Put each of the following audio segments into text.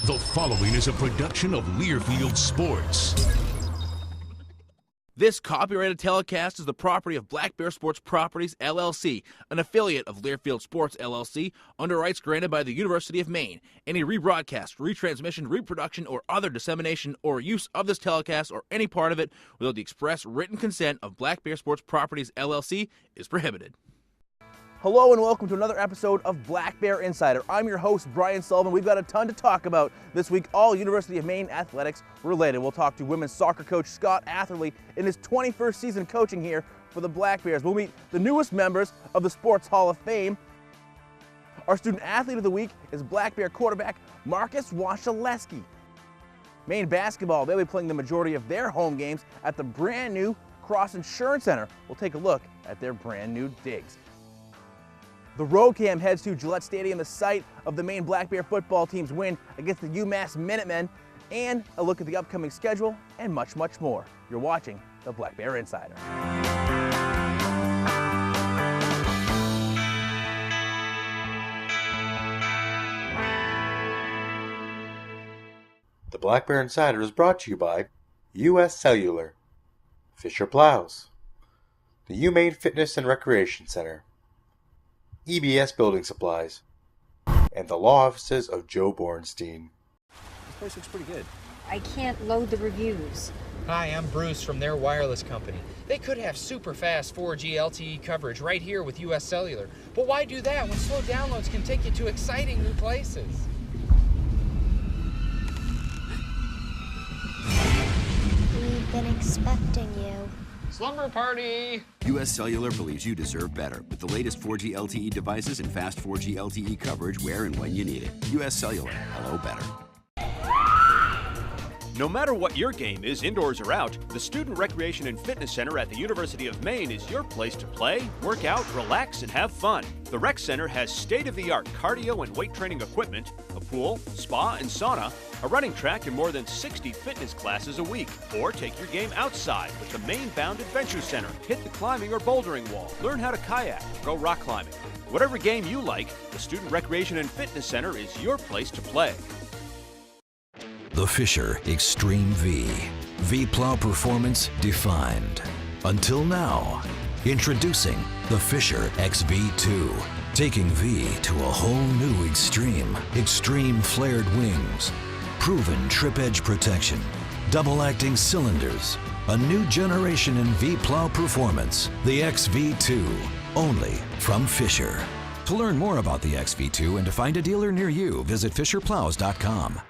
The following is a production of Learfield Sports. This copyrighted telecast is the property of Black Bear Sports Properties, LLC, an affiliate of Learfield Sports, LLC, under rights granted by the University of Maine. Any rebroadcast, retransmission, reproduction, or other dissemination or use of this telecast or any part of it without the express written consent of Black Bear Sports Properties, LLC is prohibited. Hello and welcome to another episode of Black Bear Insider. I'm your host, Brian Sullivan. We've got a ton to talk about this week, all University of Maine athletics related. We'll talk to women's soccer coach Scott Atherly in his 21st season coaching here for the Black Bears. We'll meet the newest members of the Sports Hall of Fame. Our student athlete of the week is Black Bear quarterback Marcus Wasilewski. Maine basketball, they'll be playing the majority of their home games at the brand new Cross Insurance Center. We'll take a look at their brand new digs. The Road Cam heads to Gillette Stadium, the site of the Maine Black Bear football team's win against the UMass Minutemen, and a look at the upcoming schedule, and much, much more. You're watching the Black Bear Insider. The Black Bear Insider is brought to you by U.S. Cellular, Fisher Plows, the UMaine Fitness and Recreation Center, EBS Building Supplies, and the law offices of Joe Bornstein. This place looks pretty good. I can't load the reviews. Hi, I'm Bruce from their wireless company. They could have super fast 4G LTE coverage right here with US Cellular. But why do that when slow downloads can take you to exciting new places? We've been expecting you. Slumber party! U.S. Cellular believes you deserve better with the latest 4G LTE devices and fast 4G LTE coverage where and when you need it. U.S. Cellular. Hello better. No matter what your game is, indoors or out, the Student Recreation and Fitness Center at the University of Maine is your place to play, work out, relax, and have fun. The Rec Center has state-of-the-art cardio and weight training equipment, a pool, spa, and sauna, a running track, and more than 60 fitness classes a week. Or take your game outside with the Maine-bound Adventure Center. Hit the climbing or bouldering wall, learn how to kayak, or go rock climbing. Whatever game you like, the Student Recreation and Fitness Center is your place to play. The Fisher Extreme V. V-Plow performance defined. Until now, introducing the Fisher XV2. Taking V to a whole new extreme. Extreme flared wings. Proven trip edge protection. Double-acting cylinders. A new generation in V-Plow performance. The XV2. Only from Fisher. To learn more about the XV2 and to find a dealer near you, visit FisherPlows.com.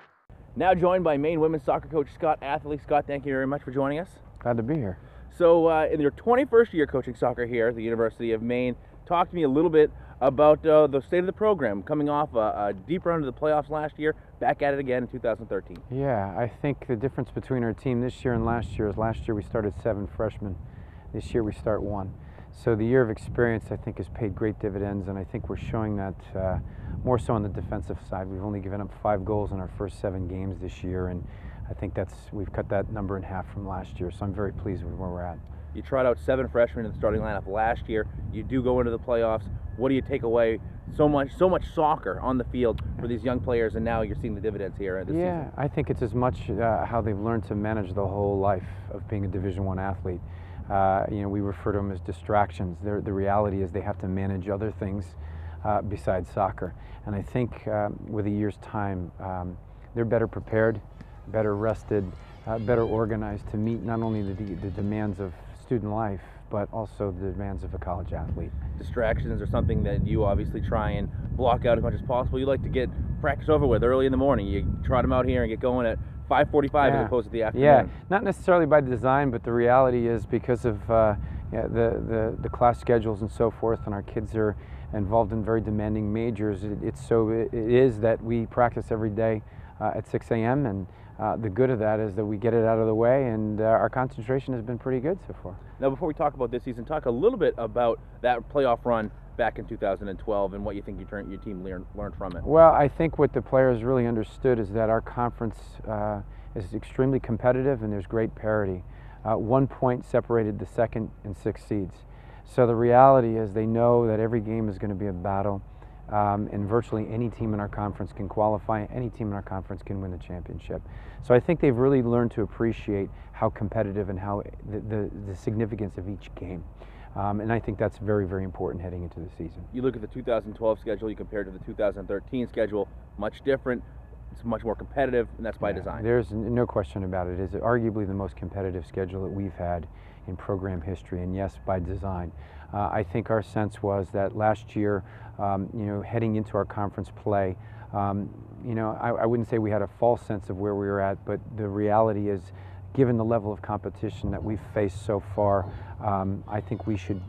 Now joined by Maine women's soccer coach Scott Atherly. Scott, thank you very much for joining us. Glad to be here. So in your 21st year coaching soccer here at the University of Maine, talk to me a little bit about the state of the program, coming off a deep run to the playoffs last year, back at it again in 2013. Yeah, I think the difference between our team this year and last year is last year we started 7 freshmen. This year we start 1. So the year of experience, I think, has paid great dividends, and I think we're showing that more so on the defensive side. We've only given up 5 goals in our first 7 games this year, and I think we've cut that number in half from last year, so I'm very pleased with where we're at. You tried out 7 freshmen in the starting lineup last year. You do go into the playoffs. What do you take away? So much soccer on the field for these young players, and now you're seeing the dividends here this season. I think it's as much how they've learned to manage the whole life of being a Division I athlete. We refer to them as distractions. The reality is they have to manage other things besides soccer. And I think with a year's time, they're better prepared, better rested, better organized to meet not only the demands of student life, but also the demands of a college athlete. Distractions are something that you obviously try and block out as much as possible. You like to get practice over with early in the morning. You trot them out here and get going at 5:45 as opposed to the afternoon. Yeah, not necessarily by design, but the reality is because of the class schedules and so forth, and our kids are involved in very demanding majors. It is that we practice every day at 6 a.m. and the good of that is that we get it out of the way, and our concentration has been pretty good so far. Now, before we talk about this season, talk a little bit about that playoff run back in 2012 and what you think your team learned from it. Well, I think what the players really understood is that our conference is extremely competitive and there's great parity. 1 point separated the 2nd and 6th seeds. So the reality is they know that every game is going to be a battle. And virtually any team in our conference can qualify, any team in our conference can win the championship. So I think they've really learned to appreciate how competitive and how the significance of each game. And I think that's very, very important heading into the season. You look at the 2012 schedule, you compare it to the 2013 schedule, much different. It's much more competitive, and that's by design. There's no question about it. It is arguably the most competitive schedule that we've had in program history, and yes, by design. I think our sense was that last year, heading into our conference play, I wouldn't say we had a false sense of where we were at, but the reality is, given the level of competition that we've faced so far, I think we should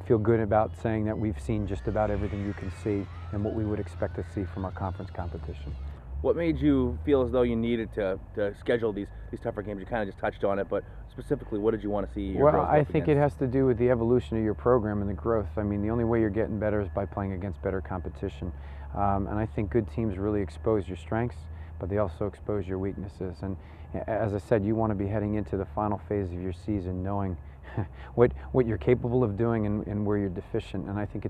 feel good about saying that we've seen just about everything you can see and what we would expect to see from our conference competition. What made you feel as though you needed to schedule these tougher games? You kind of just touched on it, but specifically, what did you want to see your girls I up think against? it has to do with the evolution of your program and the growth. I mean, the only way you're getting better is by playing against better competition. And I think good teams really expose your strengths, but they also expose your weaknesses. And as I said, you want to be heading into the final phase of your season knowing what you're capable of doing and where you're deficient. And I think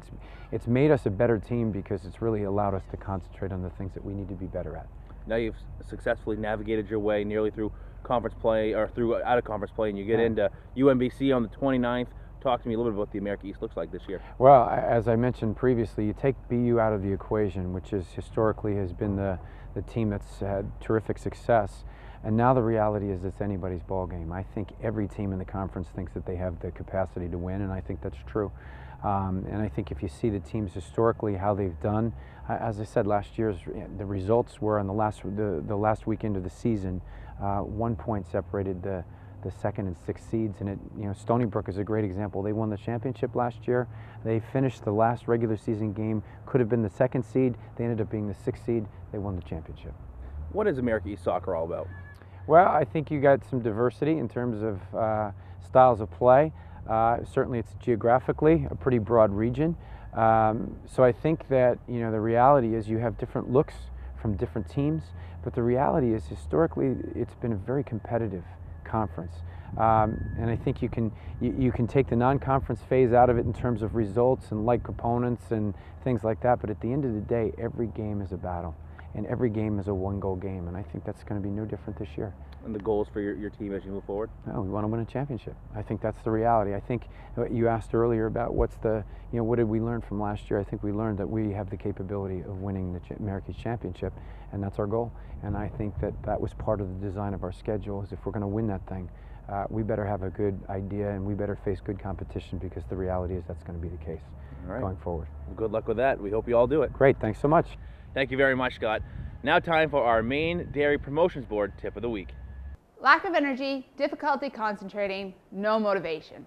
it's made us a better team because it's really allowed us to concentrate on the things that we need to be better at. Now you've successfully navigated your way nearly through conference play, or through out of conference play, and you get into UMBC on the 29th. Talk to me a little bit about what the America East looks like this year. Well, as I mentioned previously, you take BU out of the equation, which is historically has been the team that's had terrific success. And now the reality is it's anybody's ball game. I think every team in the conference thinks that they have the capacity to win, and I think that's true. And I think if you see the teams historically, how they've done, as I said, last year's the results were on the last weekend of the season, 1 point separated the second and sixth seeds, and Stony Brook is a great example. They won the championship last year. They finished the last regular season game, could have been the second seed. They ended up being the sixth seed. They won the championship. What is America East soccer all about? Well, I think you got some diversity in terms of styles of play. Certainly it's geographically a pretty broad region. So I think that the reality is you have different looks from different teams, but the reality is historically it's been a very competitive conference. And I think you can take the non-conference phase out of it in terms of results and like opponents and things like that, but at the end of the day, every game is a battle. And every game is a one-goal game, and I think that's going to be no different this year. And the goals for your team as you move forward? No, we want to win a championship. I think that's the reality. I think you asked earlier about what did we learn from last year? I think we learned that we have the capability of winning the America's championship, and that's our goal. And I think that was part of the design of our schedule, is if we're going to win that thing, we better have a good idea and we better face good competition, because the reality is that's going to be the case going forward. Well, good luck with that. We hope you all do it. Great. Thanks so much. Thank you very much, Scott. Now time for our Maine Dairy Promotions Board tip of the week. Lack of energy, difficulty concentrating, no motivation.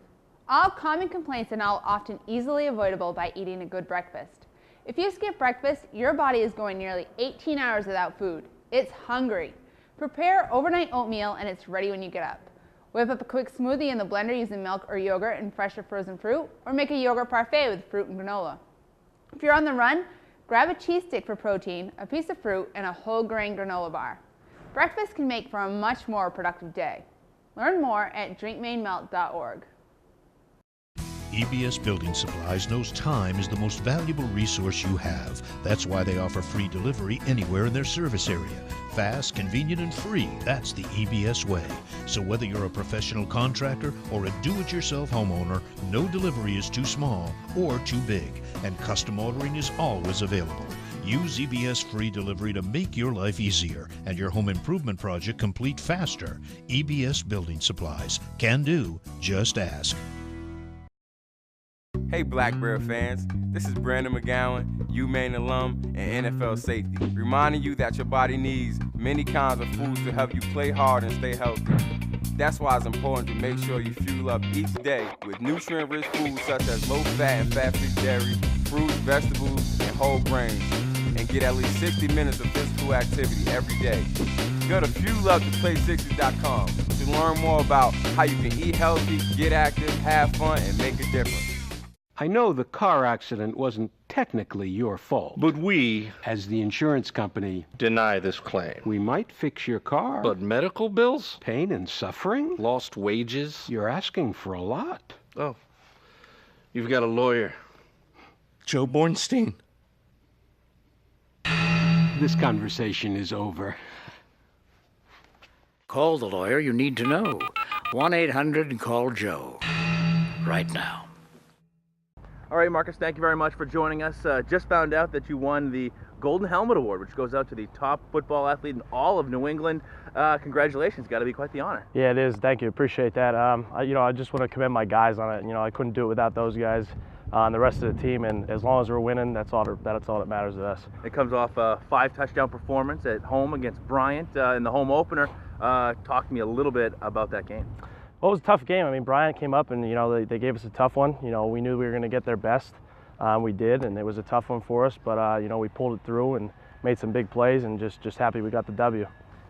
All common complaints are now often easily avoidable by eating a good breakfast. If you skip breakfast, your body is going nearly 18 hours without food. It's hungry. Prepare overnight oatmeal and it's ready when you get up. Whip up a quick smoothie in the blender using milk or yogurt and fresh or frozen fruit, or make a yogurt parfait with fruit and granola. If you're on the run, grab a cheese stick for protein, a piece of fruit, and a whole grain granola bar. Breakfast can make for a much more productive day. Learn more at drinkmainemelt.org. EBS Building Supplies knows time is the most valuable resource you have. That's why they offer free delivery anywhere in their service area. Fast, convenient, and free. That's the EBS way. So whether you're a professional contractor or a do-it-yourself homeowner, no delivery is too small or too big, and custom ordering is always available. Use EBS free delivery to make your life easier and your home improvement project complete faster. EBS Building Supplies. Can do. Just ask. Hey Black Bear fans, this is Brandon McGowan, Maine alum and NFL safety, reminding you that your body needs many kinds of foods to help you play hard and stay healthy. That's why it's important to make sure you fuel up each day with nutrient-rich foods such as low-fat and fat-free dairy, fruits, vegetables, and whole grains, and get at least 60 minutes of physical activity every day. Go to fuelup2play60.com to learn more about how you can eat healthy, get active, have fun, and make a difference. I know the car accident wasn't technically your fault. But we, as the insurance company, deny this claim. We might fix your car. But medical bills? Pain and suffering? Lost wages? You're asking for a lot. Oh, you've got a lawyer. Joe Bornstein. This conversation is over. Call the lawyer you need to know. 1-800-CALL-JOE. Right now. All right, Marcus, thank you very much for joining us. Just found out that you won the Golden Helmet Award, which goes out to the top football athlete in all of New England. Congratulations. Got to be quite the honor. Yeah, it is. Thank you. Appreciate that. I just want to commend my guys on it. I couldn't do it without those guys and the rest of the team. And as long as we're winning, that's all that matters to us. It comes off a 5-touchdown performance at home against Bryant in the home opener. Talk to me a little bit about that game. Well, it was a tough game. I mean, Bryant came up and, they gave us a tough one. We knew we were going to get their best. We did, and it was a tough one for us. But, we pulled it through and made some big plays and just happy we got the W.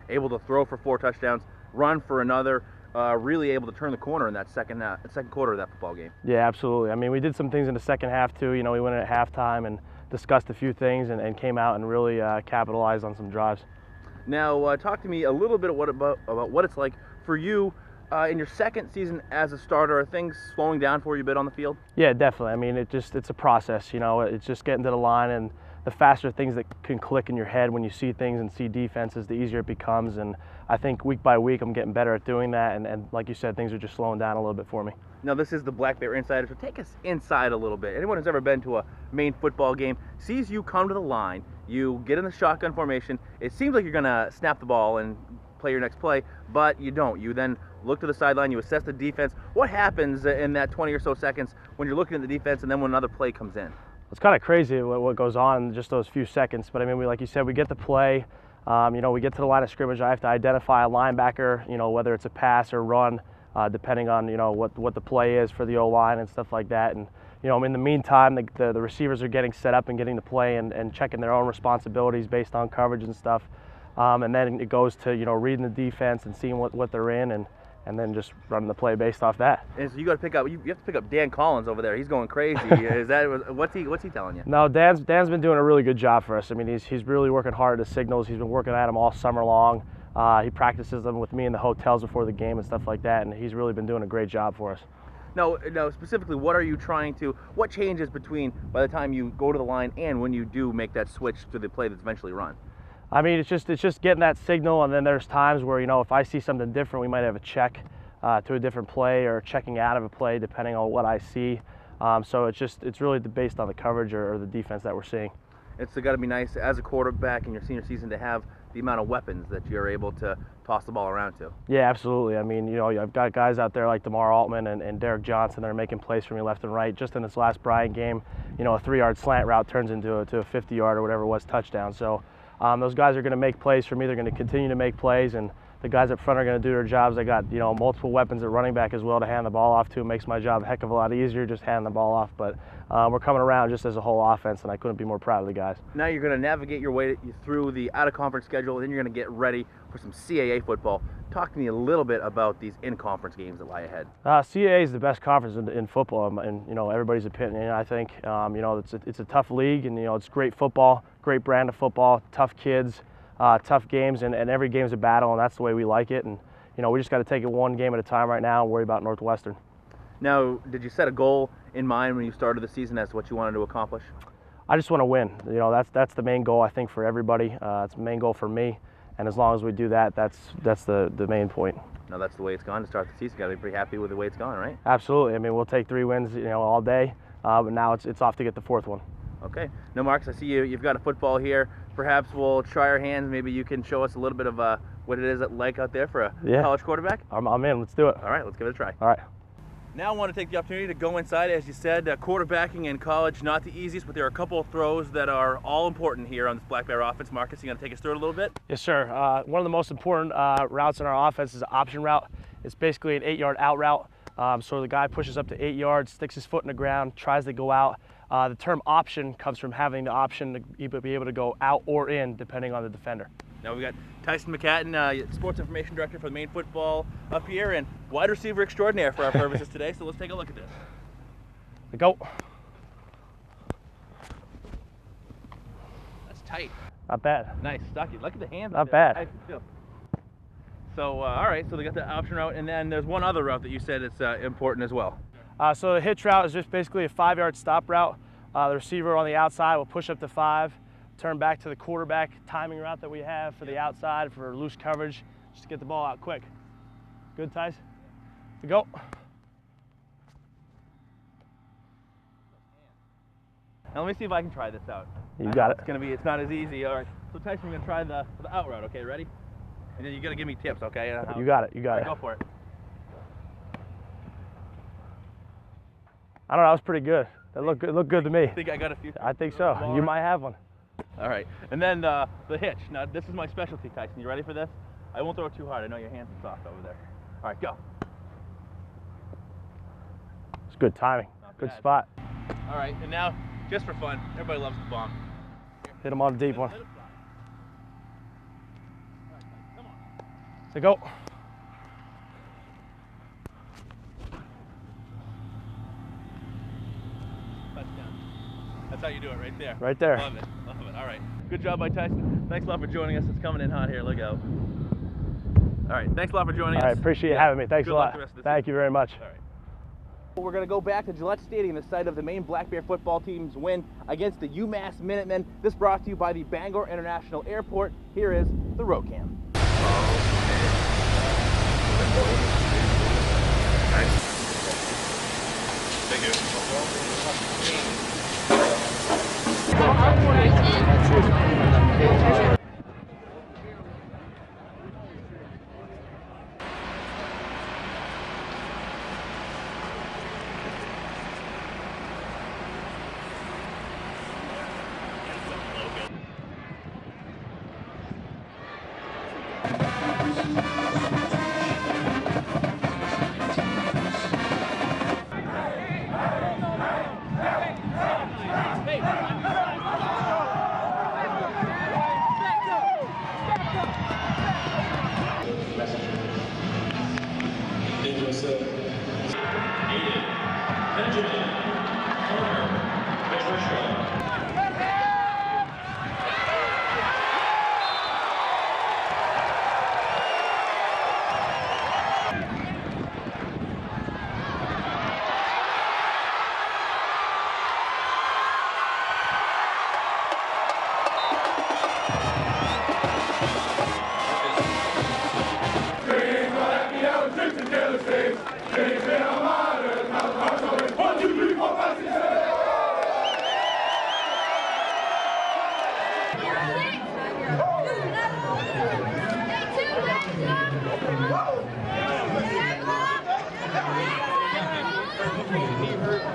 Able to throw for 4 touchdowns, run for another, really able to turn the corner in that second quarter of that football game. Yeah, absolutely. I mean, we did some things in the second half, too. We went in at halftime and discussed a few things and came out and really capitalized on some drives. Now, talk to me a little bit about what it's like for you in your second season as a starter. Are things slowing down for you a bit on the field? Yeah, definitely. I mean, it's a process, it's just getting to the line, and the faster things that can click in your head when you see things and see defenses, the easier it becomes. And I think week by week I'm getting better at doing that, and like you said, things are just slowing down a little bit for me. Now, this is the Black Bear Insider, so take us inside a little bit. Anyone who's ever been to a Maine football game sees you come to the line, you get in the shotgun formation, it seems like you're going to snap the ball and play your next play, but you don't. You then look to the sideline, you assess the defense. What happens in that 20 or so seconds when you're looking at the defense and then when another play comes in? It's kind of crazy what goes on in just those few seconds, but I mean, like you said, we get the play, we get to the line of scrimmage. I have to identify a linebacker, whether it's a pass or run, depending on, what the play is for the O-line and stuff like that. And, in the meantime, the receivers are getting set up and getting the play and checking their own responsibilities based on coverage and stuff. And then it goes to, reading the defense and seeing what they're in and then just running the play based off that. And so you got to pick up. You have to pick up Dan Collins over there. He's going crazy. What's he telling you? No, Dan's been doing a really good job for us. I mean, he's really working hard at his signals. He's been working at them all summer long. He practices them with me in the hotels before the game and stuff like that, and he's really been doing a great job for us. No, specifically, what changes between by the time you go to the line and when you do make that switch to the play that's eventually run? I mean, it's just getting that signal, and then there's times where, if I see something different, we might have a check to a different play or checking out of a play depending on what I see. So it's really based on the coverage or the defense that we're seeing. It's got to be nice as a quarterback in your senior season to have the amount of weapons that you're able to toss the ball around to. Yeah, absolutely. I mean, I've got guys out there like DeMar Altman and Derek Johnson that are making plays for me left and right. Just in this last Bryant game, a 3-yard slant route turns into a 50-yard or whatever it was touchdown. So those guys are going to make plays for me. They're going to continue to make plays, and the guys up front are going to do their jobs. I got multiple weapons at running back as well to hand the ball off to. It makes my job a heck of a lot easier just handing the ball off. But we're coming around just as a whole offense, and I couldn't be more proud of the guys. Now you're going to navigate your way through the out-of-conference schedule, and then you're going to get ready for some CAA football. Talk to me a little bit about these in-conference games that lie ahead. CAA is the best conference in football, in everybody's opinion. I think it's a tough league, and it's great football, great brand of football, tough kids, tough games, and every game's a battle, and that's the way we like it. And we just got to take it one game at a time right now and worry about Northwestern. Now, did you set a goal in mind when you started the season as to what you wanted to accomplish? I just want to win. That's the main goal, I think, for everybody. It's the main goal for me, and as long as we do that, that's the main point. Now, that's the way it's gone to start the season. Got to be pretty happy with the way it's gone, right? Absolutely. I mean, we'll take 3 wins, all day, but now it's off to get the 4th one. Okay. Now, Marcus, I see you've got a football here. Perhaps we'll try our hands. Maybe you can show us a little bit of what it is like out there for a college quarterback. I'm in. Let's do it. All right. Let's give it a try. All right. Now I want to take the opportunity to go inside. As you said, quarterbacking in college, not the easiest, but there are a couple of throws that are all important here on this Black Bear offense. Marcus, you going to take us through it a little bit? Yes, sir. One of the most important routes in our offense is an option route. It's basically an 8-yard out route. So the guy pushes up to 8 yards, sticks his foot in the ground, tries to go out. The term option comes from having the option to either be able to go out or in, depending on the defender. Now we've got Tyson McCatton, Sports Information Director for the Maine Football up here, and wide receiver extraordinaire for our purposes today. So let's take a look at this. Go. That's tight. Not bad. Nice. Stocky. Look at the hands. Not bad. So, all right, so they got the option route, and then there's one other route that you said is important as well. So the hitch route is just basically a 5-yard stop route. The receiver on the outside will push up to 5, turn back to the quarterback timing route that we have for the outside for loose coverage, just to get the ball out quick. Good, Tice? Go. Now let me see if I can try this out. You got it. It's not as easy. All right. So Tyson, we're gonna try the out route. Okay, ready? And then you gotta give me tips, okay? You got it. All right, go for it. I don't know. That was pretty good. That looked good to me. Think I got a few? I think so. You might have one. All right. And then the hitch. Now this is my specialty, Tyson. You ready for this? I won't throw it too hard. I know your hands are soft over there. All right, go. It's good timing. Good spot. All right. And now, just for fun, everybody loves the bomb. Hit him on a deep one. So go. That's how you do it right there. Right there. Love it. Love it. All right. Good job by Tyson. Thanks a lot for joining us. It's coming in hot here. Look out. All right. Thanks a lot for joining us. All right. Appreciate you having me. Thanks a lot. Thank you very much. All right. We're going to go back to Gillette Stadium, the site of the Maine Black Bear football team's win against the UMass Minutemen. This brought to you by the Bangor International Airport. Here is the road cam. Thank you.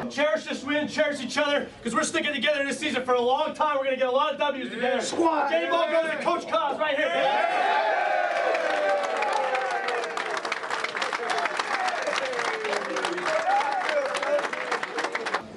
Cherish this win, cherish each other, because we're sticking together this season for a long time. We're going to get a lot of W's together. Squad! Game ball goes to Coach Cobbs right here.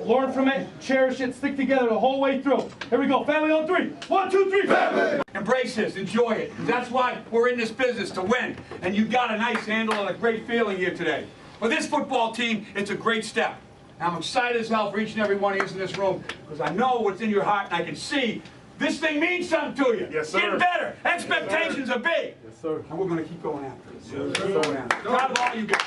Learn from it, cherish it, stick together the whole way through. Here we go, family on three. 1, 2, 3, family! Embrace this, enjoy it. That's why we're in this business, to win. And you've got a nice handle and a great feeling here today. For this football team, it's a great step. I'm excited as hell for each and every one of you in this room, because I know what's in your heart and I can see this thing means something to you. Yes, sir. Getting better. Expectations are big. Yes, sir. And we're going to keep going after it. Yes, sir. Keep going after it. Proud of all you guys.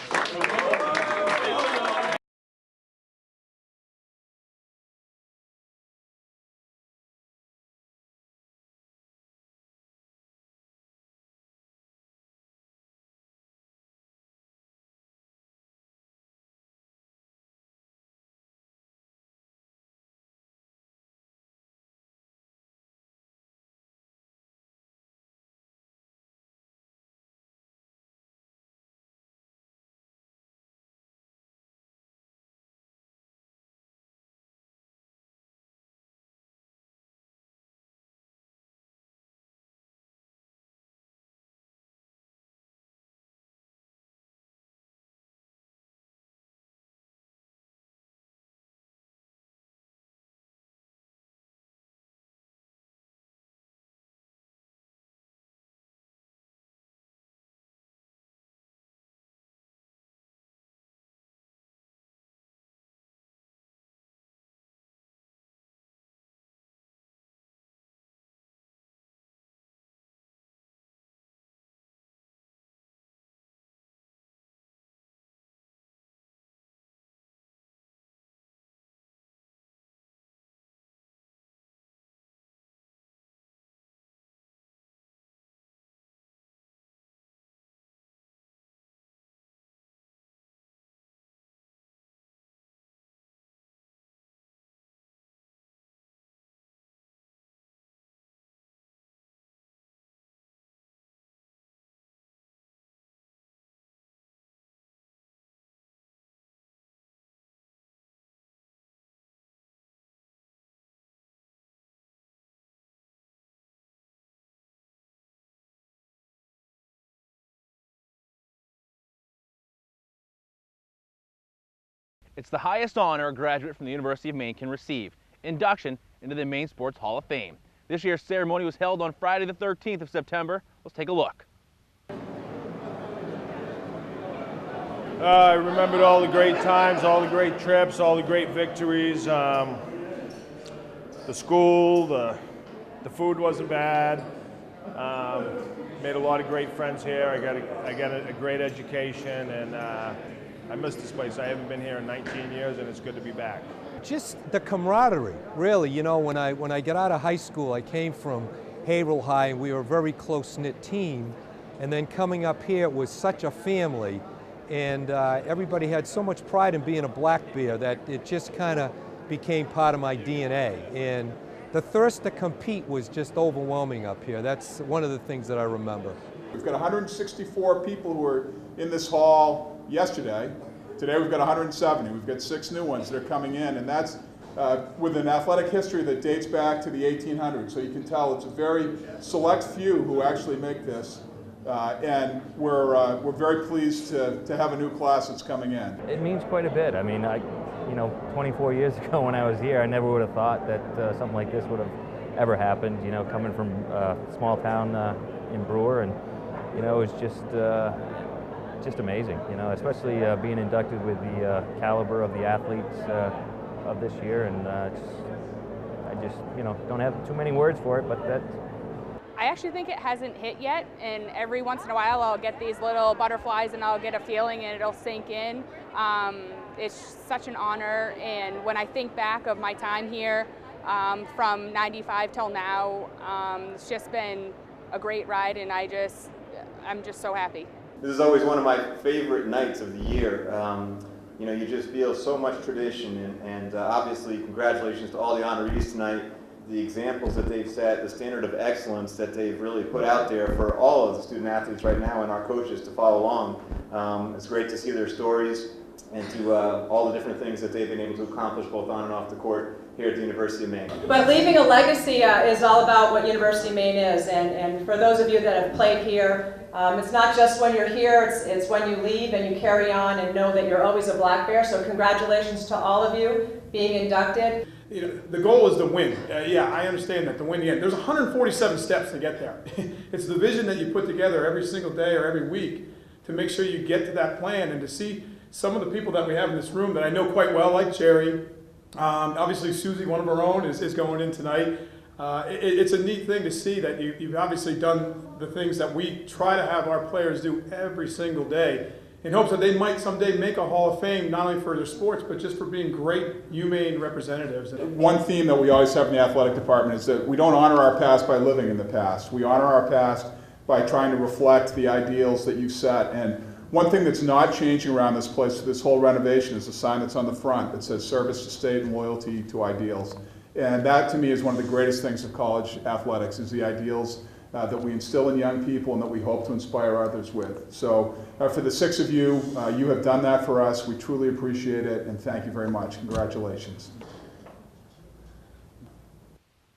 It's the highest honor a graduate from the University of Maine can receive, induction into the Maine Sports Hall of Fame. This year's ceremony was held on Friday the 13th of September. Let's take a look. I remembered all the great times, all the great trips, all the great victories. The school, the food wasn't bad. Made a lot of great friends here. I got a great education, and I miss this place. I haven't been here in 19 years, and it's good to be back. Just the camaraderie, really. You know, when I got out of high school, I came from Haverhill High, and we were a very close-knit team. And then coming up here, it was such a family, and everybody had so much pride in being a Black Bear that it just kind of became part of my DNA. And the thirst to compete was just overwhelming up here. That's one of the things that I remember. We've got 164 people who were in this hall yesterday. Today we've got 170. We've got 6 new ones that are coming in, and that's with an athletic history that dates back to the 1800s. So you can tell it's a very select few who actually make this, and we're very pleased to have a new class that's coming in. It means quite a bit. I mean, 24 years ago when I was here, I never would have thought that something like this would have ever happened. You know, coming from a small town in Brewer, and it was just amazing. You know, especially being inducted with the caliber of the athletes of this year, and I just don't have too many words for it, but that. I actually think it hasn't hit yet, and every once in a while I'll get these little butterflies and I'll get a feeling and it'll sink in. It's such an honor, and when I think back of my time here from 95 till now, it's just been a great ride, and I'm just so happy. This is always one of my favorite nights of the year. You just feel so much tradition, and obviously congratulations to all the honorees tonight. The examples that they've set, the standard of excellence that they've really put out there for all of the student athletes right now and our coaches to follow along. It's great to see their stories and to all the different things that they've been able to accomplish both on and off the court here at the University of Maine. But leaving a legacy is all about what University of Maine is, and for those of you that have played here, it's not just when you're here, it's when you leave and you carry on and know that you're always a Black Bear, so congratulations to all of you being inducted. The goal is to win. Yeah, I understand that, to win the end. There's 147 steps to get there. It's the vision that you put together every single day or every week to make sure you get to that plan, and to see some of the people that we have in this room that I know quite well, like Jerry. Obviously Susie, one of our own, is going in tonight. It's a neat thing to see that you've obviously done the things that we try to have our players do every single day, in hopes that they might someday make a Hall of Fame, not only for their sports, but just for being great UMaine representatives. One theme that we always have in the athletic department is that we don't honor our past by living in the past. We honor our past by trying to reflect the ideals that you set. And one thing that's not changing around this place, this whole renovation, is the sign that's on the front that says service to state and loyalty to ideals. And that, to me, is one of the greatest things of college athletics, is the ideals that we instill in young people and that we hope to inspire others with. So for the 6 of you, you have done that for us. We truly appreciate it, and thank you very much. Congratulations.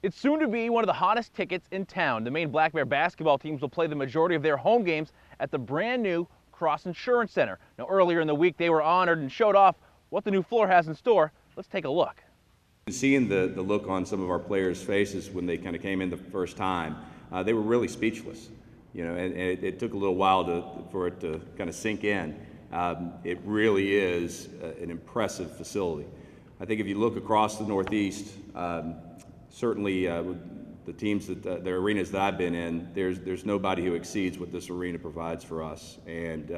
It's soon to be one of the hottest tickets in town. The Maine Black Bear basketball teams will play the majority of their home games at the brand new Cross Insurance Center. Now, earlier in the week, they were honored and showed off what the new floor has in store. Let's take a look. Seeing the look on some of our players' faces when they kind of came in the first time, they were really speechless, and it took a little while for it to kind of sink in. It really is an impressive facility. I think if you look across the Northeast, certainly the teams the arenas that I've been in, there's nobody who exceeds what this arena provides for us. And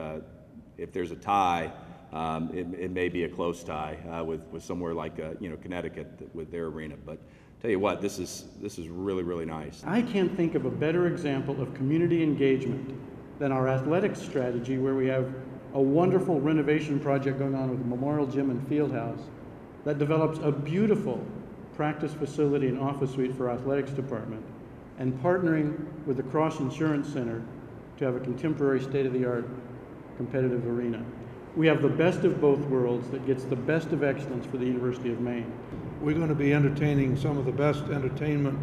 if there's a tie, it may be a close tie with somewhere like Connecticut with their arena. But tell you what, this is really, really nice. I can't think of a better example of community engagement than our athletics strategy, where we have a wonderful renovation project going on with the Memorial Gym and Fieldhouse that develops a beautiful practice facility and office suite for our athletics department, and partnering with the Cross Insurance Center to have a contemporary state-of-the-art competitive arena. We have the best of both worlds that gets the best of excellence for the University of Maine. We're going to be entertaining some of the best entertainment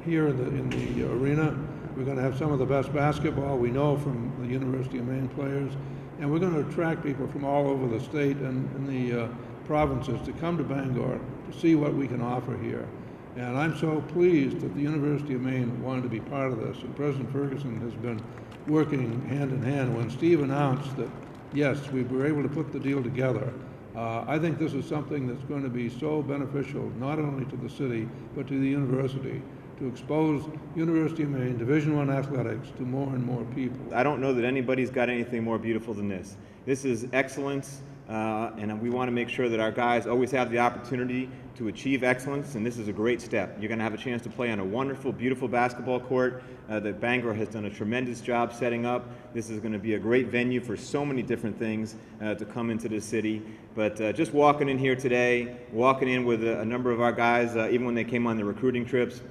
here in the arena. We're going to have some of the best basketball we know from the University of Maine players, and we're going to attract people from all over the state and the provinces to come to Bangor to see what we can offer here. And I'm so pleased that the University of Maine wanted to be part of this, and President Ferguson has been working hand in hand. When Steve announced that, yes, we were able to put the deal together, I think this is something that's going to be so beneficial, not only to the city, but to the university, to expose University of Maine Division I athletics to more and more people. I don't know that anybody's got anything more beautiful than this. This is excellence, and we want to make sure that our guys always have the opportunity to achieve excellence, and this is a great step. You're going to have a chance to play on a wonderful, beautiful basketball court that Bangor has done a tremendous job setting up. This is going to be a great venue for so many different things to come into the city. But just walking in here today, walking in with a number of our guys, even when they came on the recruiting trips,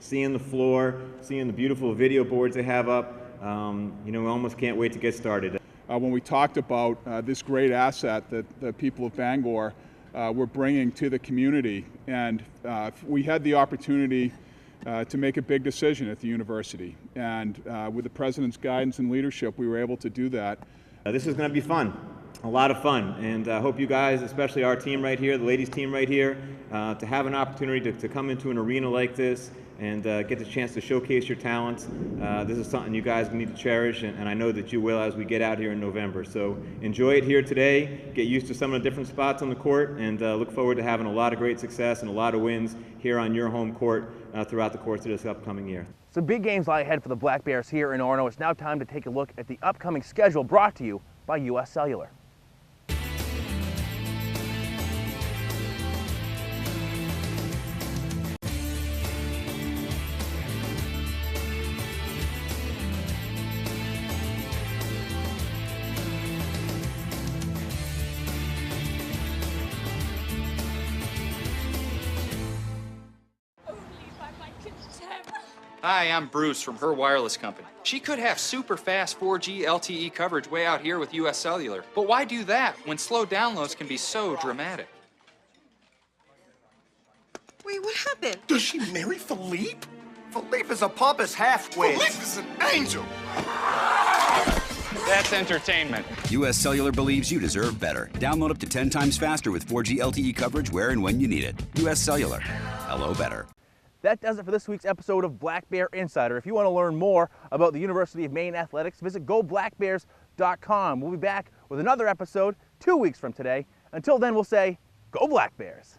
seeing the floor, seeing the beautiful video boards they have up, we almost can't wait to get started. When we talked about this great asset that the people of Bangor were bringing to the community, and we had the opportunity to make a big decision at the university, and with the president's guidance and leadership, we were able to do that. This is going to be fun, a lot of fun, and I hope you guys, especially our team right here, the ladies team right here, to have an opportunity to come into an arena like this and get the chance to showcase your talents. This is something you guys need to cherish, and I know that you will as we get out here in November. So enjoy it here today, get used to some of the different spots on the court, and look forward to having a lot of great success and a lot of wins here on your home court throughout the course of this upcoming year. Some big games lie ahead for the Black Bears here in Orono. It's now time to take a look at the upcoming schedule brought to you by U.S. Cellular. Hi, I'm Bruce from Her Wireless Company. She could have super fast 4G LTE coverage way out here with US Cellular. But why do that when slow downloads can be so dramatic? Wait, what happened? Does she marry Philippe? Philippe is a pompous half-wit. Philippe is an angel. That's entertainment. US Cellular believes you deserve better. Download up to 10 times faster with 4G LTE coverage where and when you need it. US Cellular. Hello better. That does it for this week's episode of Black Bear Insider. If you want to learn more about the University of Maine athletics, visit goblackbears.com. We'll be back with another episode 2 weeks from today. Until then, we'll say, go Black Bears.